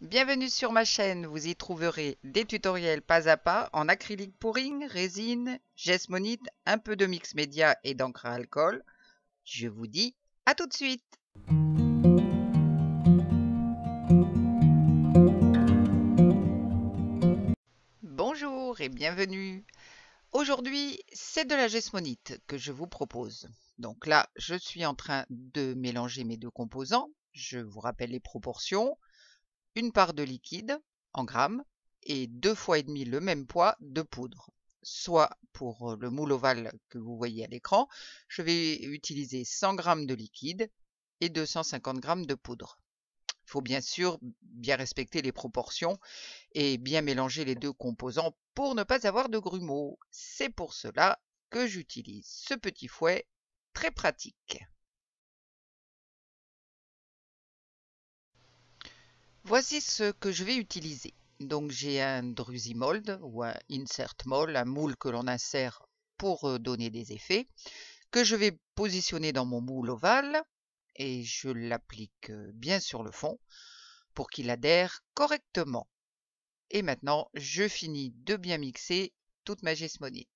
Bienvenue sur ma chaîne, vous y trouverez des tutoriels pas à pas en acrylique pouring, résine, geste monite, un peu de mix média et d'encre à alcool. Je vous dis à tout de suite. Bonjour et bienvenue. Aujourd'hui, c'est de la geste monite que je vous propose. Donc là, je suis en train de mélanger mes deux composants. Je vous rappelle les proportions. Une part de liquide en grammes et 2,5 fois le même poids de poudre. Soit pour le moule ovale que vous voyez à l'écran, je vais utiliser 100 g de liquide et 250 g de poudre. Il faut bien sûr bien respecter les proportions et bien mélanger les deux composants pour ne pas avoir de grumeaux. C'est pour cela que j'utilise ce petit fouet très pratique. Voici ce que je vais utiliser. Donc j'ai un Druzy Mold ou un Insert Mold, un moule que l'on insère pour donner des effets, que je vais positionner dans mon moule ovale et je l'applique bien sur le fond pour qu'il adhère correctement. Et maintenant, je finis de bien mixer toute ma geste monite.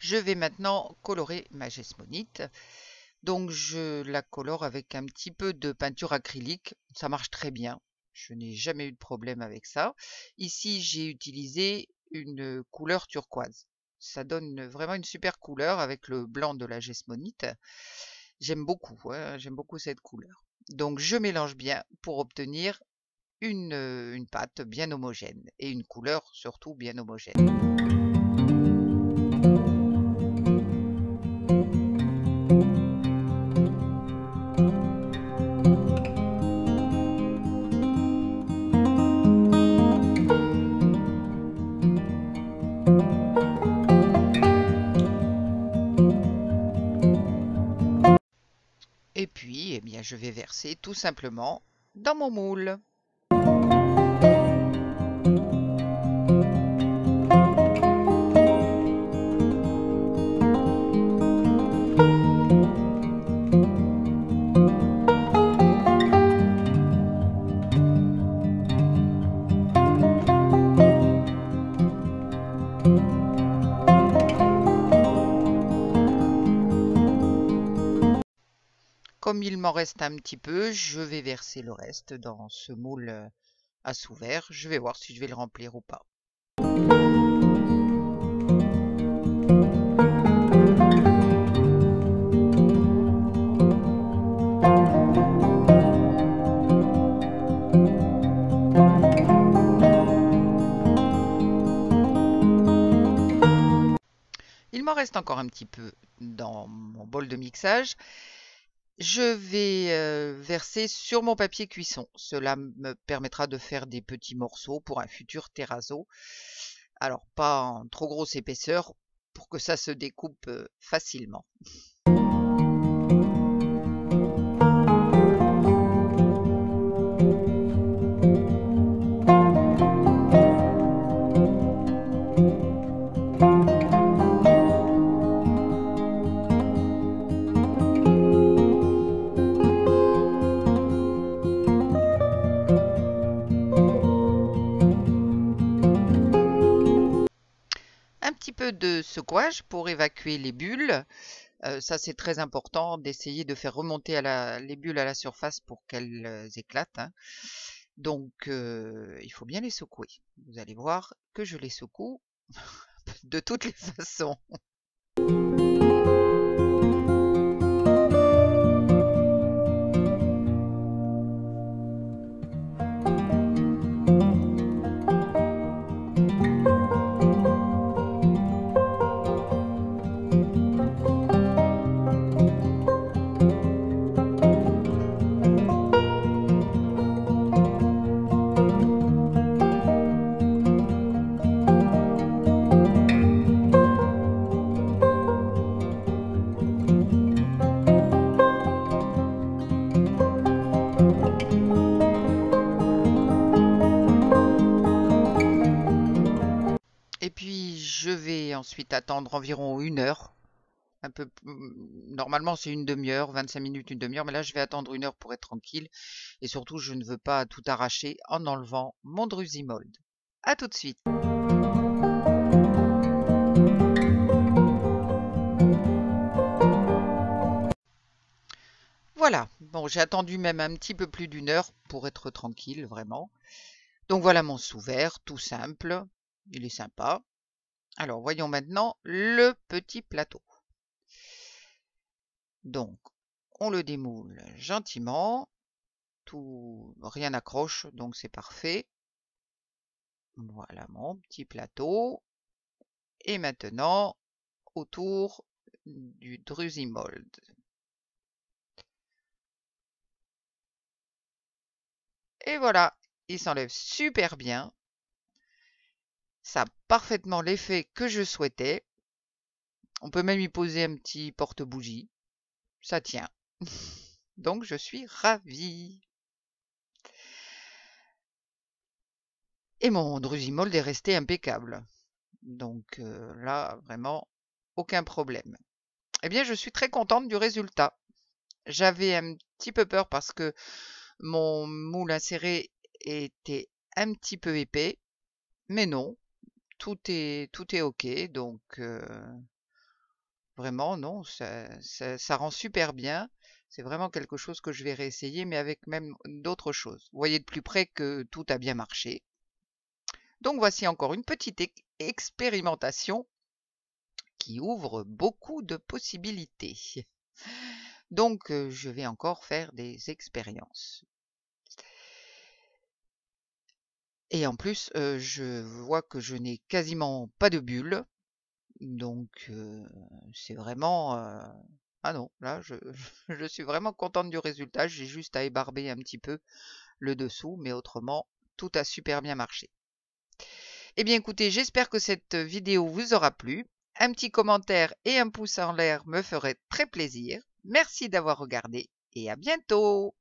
Je vais maintenant colorer ma geste monite. Donc je la colore avec un petit peu de peinture acrylique. Ça marche très bien. Je n'ai jamais eu de problème avec ça. Ici, j'ai utilisé une couleur turquoise. Ça donne vraiment une super couleur avec le blanc de la geste monite. J'aime beaucoup, j'aime beaucoup cette couleur. Donc je mélange bien pour obtenir une pâte bien homogène et une couleur surtout bien homogène. Et puis, eh bien, je vais verser tout simplement dans mon moule. Comme il m'en reste un petit peu, je vais verser le reste dans ce moule à sous verre. Je vais voir si je vais le remplir ou pas. Il m'en reste encore un petit peu dans mon bol de mixage. Je vais verser sur mon papier cuisson. Cela me permettra de faire des petits morceaux pour un futur terrazzo. Alors pas en trop grosse épaisseur pour que ça se découpe facilement. Un petit peu de secouage pour évacuer les bulles. Ça c'est très important d'essayer de faire remonter les bulles à la surface pour qu'elles éclatent. Hein. Donc il faut bien les secouer. Vous allez voir que je les secoue de toutes les façons. Et puis je vais ensuite attendre environ 1 heure. Normalement c'est une demi-heure, 25 minutes, une demi-heure, mais là je vais attendre 1 heure pour être tranquille. Et surtout je ne veux pas tout arracher en enlevant mon Drusimold. À tout de suite. Voilà, bon j'ai attendu même un petit peu plus d'1 heure pour être tranquille, vraiment. Donc voilà mon sous vert, tout simple, il est sympa. Alors voyons maintenant le petit plateau. Donc on le démoule gentiment, rien n'accroche, donc c'est parfait. Voilà mon petit plateau. Et maintenant autour du Drusimold. Et voilà, il s'enlève super bien. Ça a parfaitement l'effet que je souhaitais. On peut même y poser un petit porte-bougie. Ça tient. Donc je suis ravie. Et mon Drusimold est resté impeccable. Donc là, vraiment, aucun problème. Eh bien, je suis très contente du résultat. J'avais un petit peu peur parce que mon moule inséré était un petit peu épais. Mais non, tout est OK. Donc vraiment, non, ça rend super bien. C'est vraiment quelque chose que je vais réessayer, mais avec même d'autres choses. Vous voyez de plus près que tout a bien marché. Donc voici encore une petite expérimentation qui ouvre beaucoup de possibilités. Donc je vais encore faire des expériences. Et en plus, je vois que je n'ai quasiment pas de bulles. Donc c'est vraiment... Ah non, là je suis vraiment contente du résultat. J'ai juste à ébarber un petit peu le dessous, mais autrement, tout a super bien marché. Eh bien écoutez, j'espère que cette vidéo vous aura plu. Un petit commentaire et un pouce en l'air me ferait très plaisir. Merci d'avoir regardé et à bientôt!